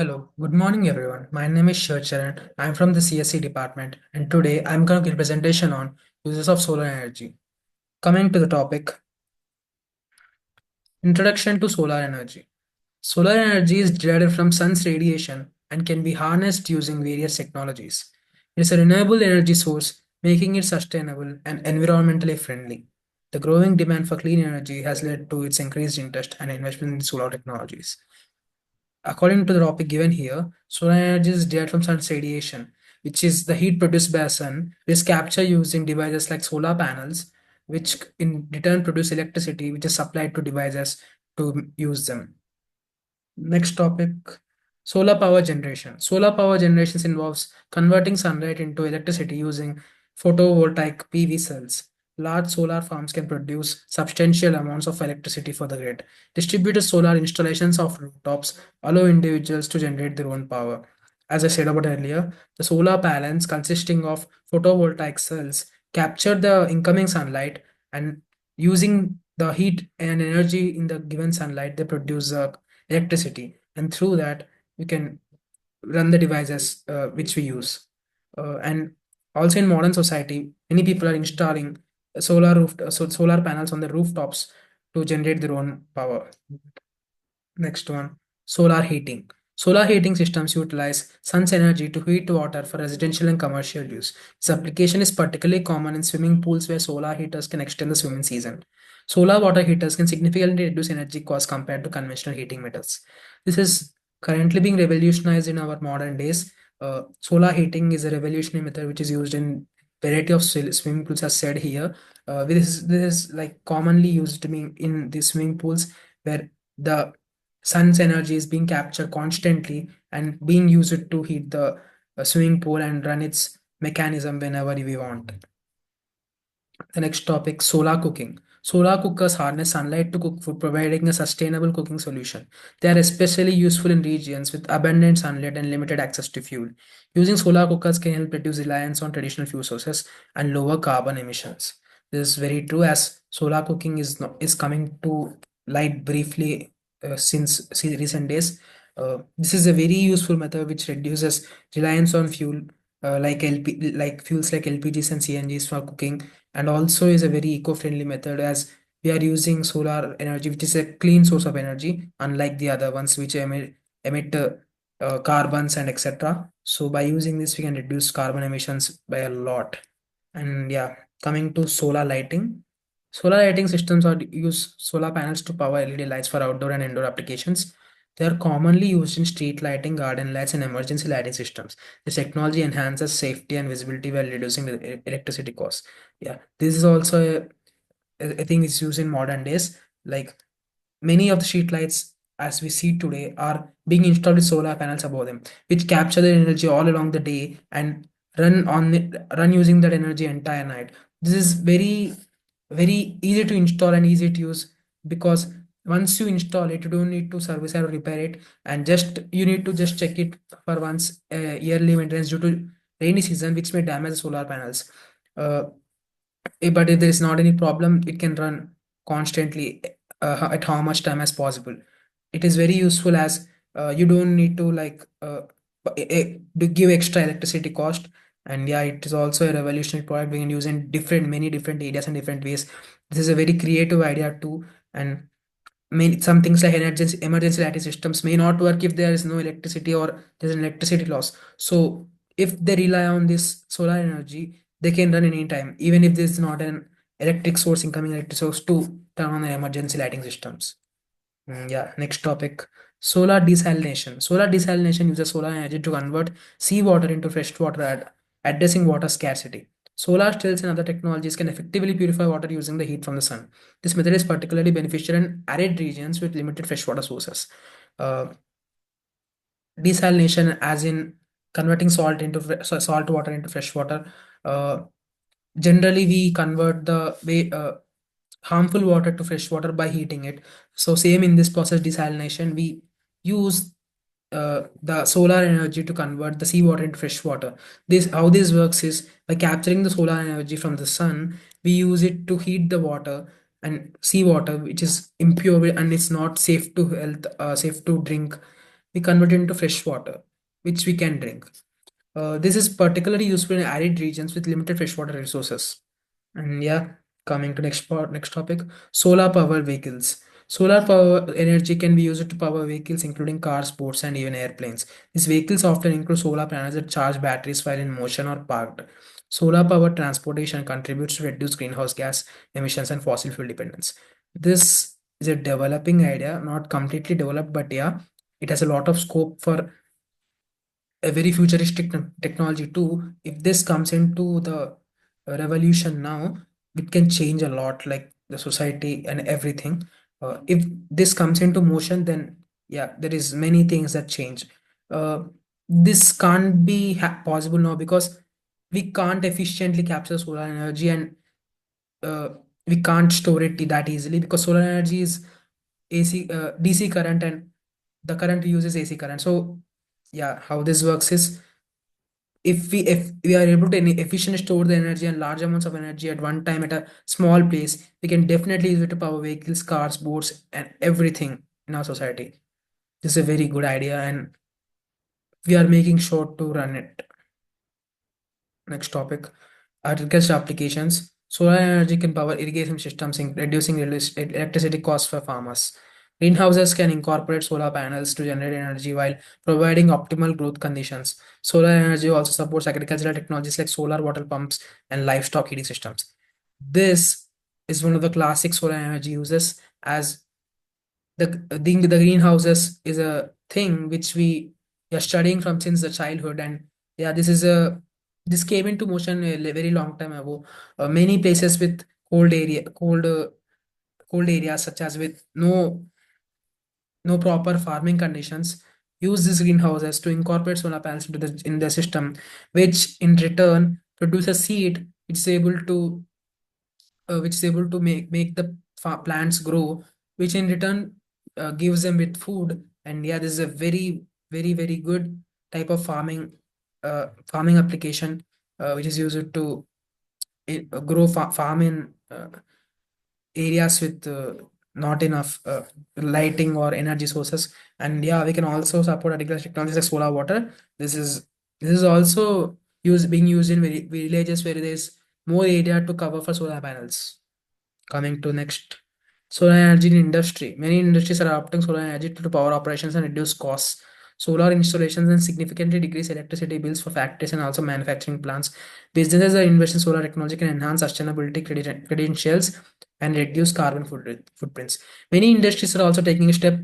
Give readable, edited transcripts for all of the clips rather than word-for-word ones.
Hello, good morning everyone. My name is Shercharan. I'm from the CSC department and today I'm going to give a presentation on uses of solar energy. Coming to the topic, Introduction to Solar Energy. Solar energy is derived from sun's radiation and can be harnessed using various technologies. It is a renewable energy source, making it sustainable and environmentally friendly. The growing demand for clean energy has led to its increased interest and investment in solar technologies. According to the topic given here, solar energy is derived from sun's radiation, which is the heat produced by a sun, which is captured using devices like solar panels, which in return produce electricity, which is supplied to devices to use them. Next topic, solar power generation. Solar power generation involves converting sunlight into electricity using photovoltaic PV cells. Large solar farms can produce substantial amounts of electricity for the grid. Distributed solar installations of rooftops allow individuals to generate their own power. As I said about earlier, the solar panels consisting of photovoltaic cells capture the incoming sunlight and using the heat and energy in the given sunlight, they produce electricity, and through that we can run the devices which we use. And also in modern society, many people are installing solar panels on the rooftops to generate their own power. Next one, solar heating. Solar heating systems utilize sun's energy to heat water for residential and commercial use. This application is particularly common in swimming pools where solar heaters can extend the swimming season. Solar water heaters can significantly reduce energy costs compared to conventional heating methods. This is currently being revolutionized in our modern days. Solar heating is a revolutionary method which is used in variety of swimming pools, as said here. This is like commonly used in the swimming pools where the sun's energy is being captured constantly and being used to heat the swimming pool and run its mechanism whenever we want. The next topic, solar cooking. Solar cookers harness sunlight to cook food, providing a sustainable cooking solution. They are especially useful in regions with abundant sunlight and limited access to fuel. Using solar cookers can help reduce reliance on traditional fuel sources and lower carbon emissions. This is very true, as solar cooking is coming to light briefly since recent days. This is a very useful method which reduces reliance on fuel like fuels like LPGs and CNGs for cooking, and also is a very eco-friendly method as we are using solar energy, which is a clean source of energy, unlike the other ones which emit carbons and etc. So by using this, we can reduce carbon emissions by a lot. And yeah, coming to solar lighting. Solar lighting systems are use solar panels to power LED lights for outdoor and indoor applications. They are commonly used in street lighting, garden lights, and emergency lighting systems. This technology enhances safety and visibility while reducing the electricity costs. Yeah, this is also a thing is used in modern days. Like many of the street lights as we see today are being installed with solar panels above them, which capture the energy all along the day and run using that energy entire night. This is very easy to install and easy to use, because once you install it, you don't need to service or repair it, and just you need to just check it for once yearly maintenance due to rainy season, which may damage the solar panels. Uh, but if there is not any problem, it can run constantly at how much time as possible. It is very useful as you don't need to to give extra electricity cost. And yeah, it is also a revolutionary product we can use in many different areas and different ways. This is a very creative idea too. And some things like emergency lighting systems may not work if there is no electricity or there's an electricity loss. So if they rely on this solar energy, they can run anytime, even if there's not an electric source, incoming electric source to turn on the emergency lighting systems. Yeah, next topic. Solar desalination. Solar desalination uses solar energy to convert seawater into fresh water, addressing water scarcity. Solar stills and other technologies can effectively purify water using the heat from the sun. This method is particularly beneficial in arid regions with limited freshwater sources. Uh, Desalination, as in converting salt water into fresh water. Uh, Generally, we convert the harmful water to fresh water by heating it. So same in this process, desalination, we use the solar energy to convert the seawater into fresh water. This how this works is by capturing the solar energy from the sun, we use it to heat the water and seawater, which is impure and it's not safe to health, safe to drink. we convert it into fresh water, which we can drink. This is particularly useful in arid regions with limited freshwater resources. And yeah, coming to next topic, solar powered vehicles. Solar power energy can be used to power vehicles, including cars, boats, and even airplanes. These vehicles often include solar panels that charge batteries while in motion or parked. Solar powered transportation contributes to reduce greenhouse gas emissions and fossil fuel dependence. This is a developing idea, not completely developed, but yeah, it has a lot of scope for a very futuristic technology too. If this comes into the revolution now, it can change a lot, like the society and everything. If this comes into motion, then yeah, there is many things that change. uh, this can't be possible now because we can't efficiently capture solar energy, and uh, we can't store it that easily because solar energy is DC current, and the current we use is AC current. So yeah, how this works is, if we are able to efficiently store the energy and large amounts of energy at one time at a small place, we can definitely use it to power vehicles, cars, boats, and everything in our society. This is a very good idea, and we are making sure to run it. Next topic, agriculture applications. Solar energy can power irrigation systems, reducing electricity costs for farmers. Greenhouses can incorporate solar panels to generate energy while providing optimal growth conditions. Solar energy also supports agricultural technologies like solar water pumps and livestock heating systems. This is one of the classic solar energy uses, as the greenhouses is a thing which we are studying from since the childhood. And yeah, this came into motion a very long time ago. Many places with cold areas, such as with no proper farming conditions, use these greenhouses to incorporate solar panels into the system, which in return produces seed which is able to make the plants grow, which in return gives them with food. And yeah, this is a very good type of farming application, which is used to grow farm in areas with not enough lighting or energy sources. And yeah, we can also support agricultural technologies like solar water. This is also being used in villages where there's more area to cover for solar panels. Coming to next, solar energy in industry. Many industries are adopting solar energy to power operations and reduce costs. Solar installations and significantly decrease electricity bills for factories and also manufacturing plants. Businesses that invest in solar technology can enhance sustainability credentials and reduce carbon footprints. Many industries are also taking a step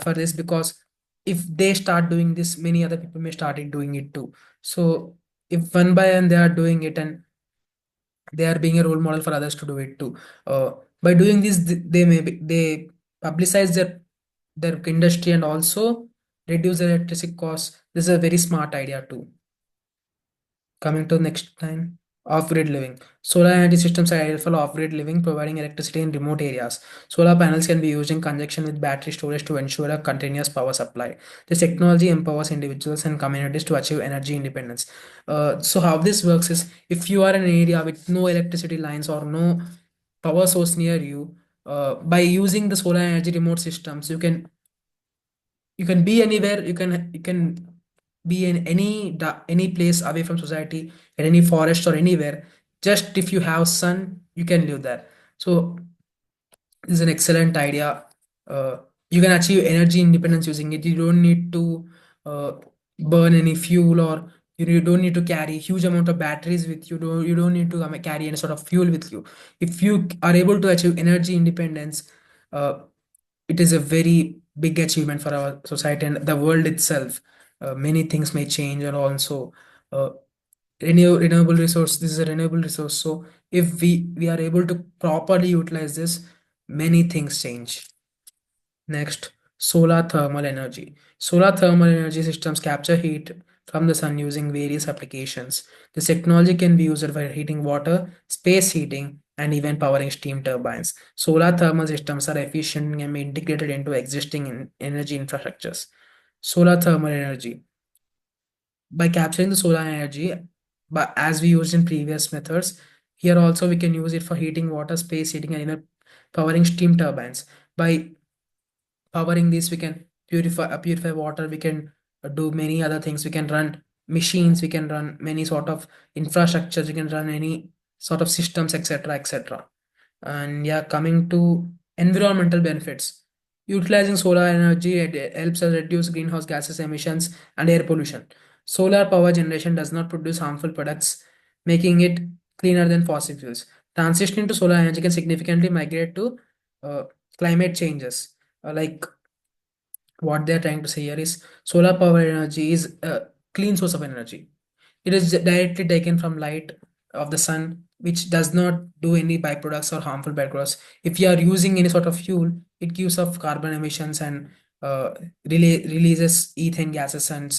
for this, because if they start doing this, many other people may start doing it too. So if one by one they are doing it, and they are being a role model for others to do it too. By doing this, they publicize their industry and also reduce their electricity costs. This is a very smart idea too. Coming to next time, off-grid living. Solar energy systems are ideal for off-grid living, providing electricity in remote areas. Solar panels can be used in conjunction with battery storage to ensure a continuous power supply. This technology empowers individuals and communities to achieve energy independence. So how this works is, if you are in an area with no electricity lines or no power source near you, by using the solar energy remote systems, you can be anywhere. You can be in any place away from society, in any forest or anywhere. Just if you have sun, you can live there. So this is an excellent idea. uh, you can achieve energy independence using it. You don't need to uh, burn any fuel, or you don't need to carry huge amount of batteries with you. You don't need to carry any sort of fuel with you. If you are able to achieve energy independence, uh, it is a very big achievement for our society and the world itself. Many things may change, and also uh, renewable resource. This is a renewable resource, so if we are able to properly utilize this, many things change. Next, solar thermal energy. Solar thermal energy systems capture heat from the sun using various applications. This technology can be used for heating water, space heating, and even powering steam turbines. Solar thermal systems are efficient and can be integrated into existing energy infrastructures. Solar thermal energy. By capturing the solar energy, but as we used in previous methods, here also we can use it for heating water, space heating, and even powering steam turbines. By powering this, we can purify water. We can do many other things. We can run machines. We can run many sort of infrastructures. We can run any sort of systems, etc., etc. And yeah, coming to environmental benefits, utilizing solar energy, it helps us reduce greenhouse gases emissions and air pollution. Solar power generation does not produce harmful products, making it cleaner than fossil fuels. Transitioning to solar energy can significantly migrate to uh, climate changes. Like what they're trying to say here is solar power energy is a clean source of energy. It is directly taken from light of the sun, which does not do any byproducts or harmful byproducts. If you are using any sort of fuel, it gives off carbon emissions and releases ethane gases and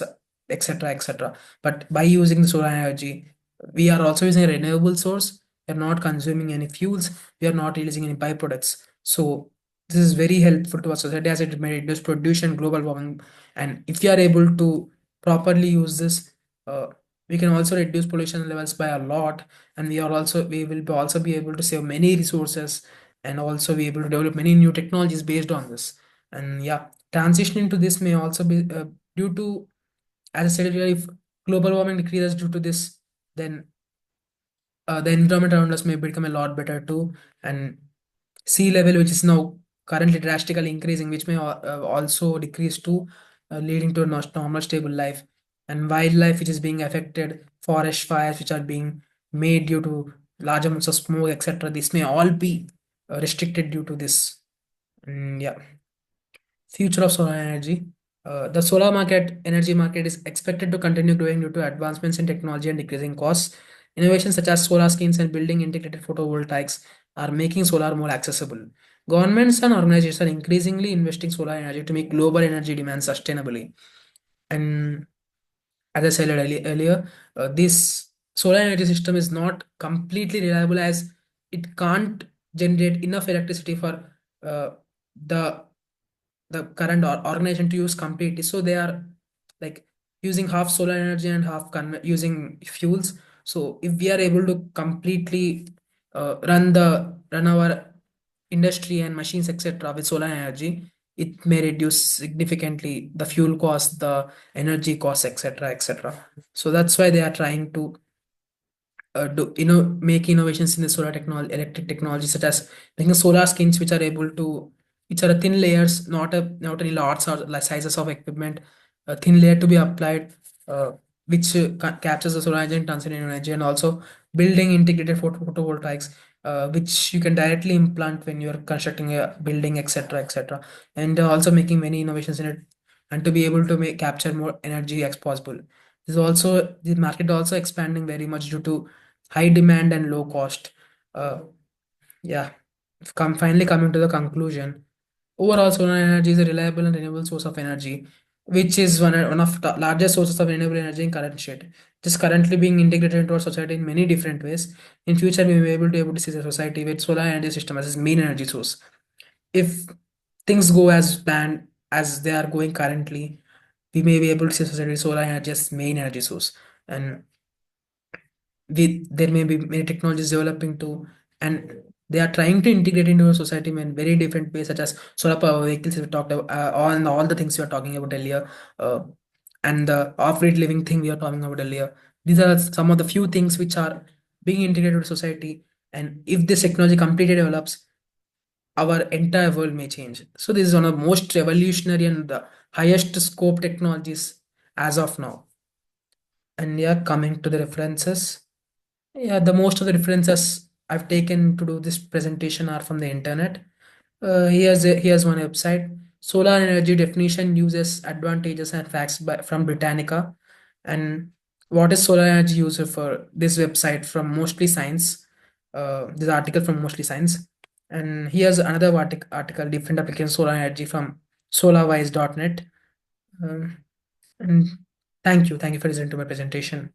etc. etc. But by using the solar energy, we are also using a renewable source. We are not consuming any fuels. We are not releasing any byproducts. So this is very helpful to our society as it may reduce pollution, global warming, and if you are able to properly use this, uh, we can also reduce pollution levels by a lot, and we will also be able to save many resources and also be able to develop many new technologies based on this. And yeah, transitioning to this may also be due to, as I said earlier, if global warming decreases due to this, then the environment around us may become a lot better too. And sea level, which is now currently drastically increasing, which may also decrease too, leading to a normal stable life. And wildlife, which is being affected, forest fires, which are being made due to large amounts of smoke, etc. This may all be restricted due to this. Yeah. Future of solar energy. The energy market is expected to continue growing due to advancements in technology and decreasing costs. Innovations such as solar skins and building integrated photovoltaics are making solar more accessible. Governments and organizations are increasingly investing solar energy to meet global energy demand sustainably. And as I said earlier, this solar energy system is not completely reliable as it can't generate enough electricity for uh, the current organization to use completely. So they are like using half solar energy and half using fuels. So if we are able to completely run our industry and machines, etc., with solar energy, it may reduce significantly the fuel cost, the energy costs, etc., etc. So that's why they are trying to make innovations in the solar technology, electric technology, such as making solar skins which are able to, which are thin layers, not any lots or like sizes of equipment, a thin layer to be applied, which captures the solar energy and turns it into energy. And also building integrated photovoltaics, which you can directly implant when you're constructing a building, etc., etc. And also making many innovations in it, and to be able to make capture more energy as possible. This is also the market also expanding very much due to high demand and low cost. Uh, yeah, finally coming to the conclusion. Overall, solar energy is a reliable and renewable source of energy, which is one of the largest sources of renewable energy in current state. It is currently being integrated into our society in many different ways. In future, we may be able to see the society with solar energy system as its main energy source. If things go as planned, as they are going currently, we may be able to see society with solar energy as main energy source. And there may be many technologies developing too, and they are trying to integrate into a society in very different ways, such as solar power vehicles we talked about, all the things we were talking about earlier, uh, and the off-grid living thing we were talking about earlier. These are some of the few things which are being integrated into society, and if this technology completely develops, our entire world may change. So this is one of the most revolutionary and the highest scope technologies as of now. And yeah, coming to the references. Yeah, the most of the references I've taken to do this presentation are from the internet. Here's one website. Solar energy definition uses advantages and facts from Britannica. And what is solar energy used for? This website from Mostly Science. This article from Mostly Science. And here's another article, different application solar energy from solarwise.net. Um, and thank you for listening to my presentation.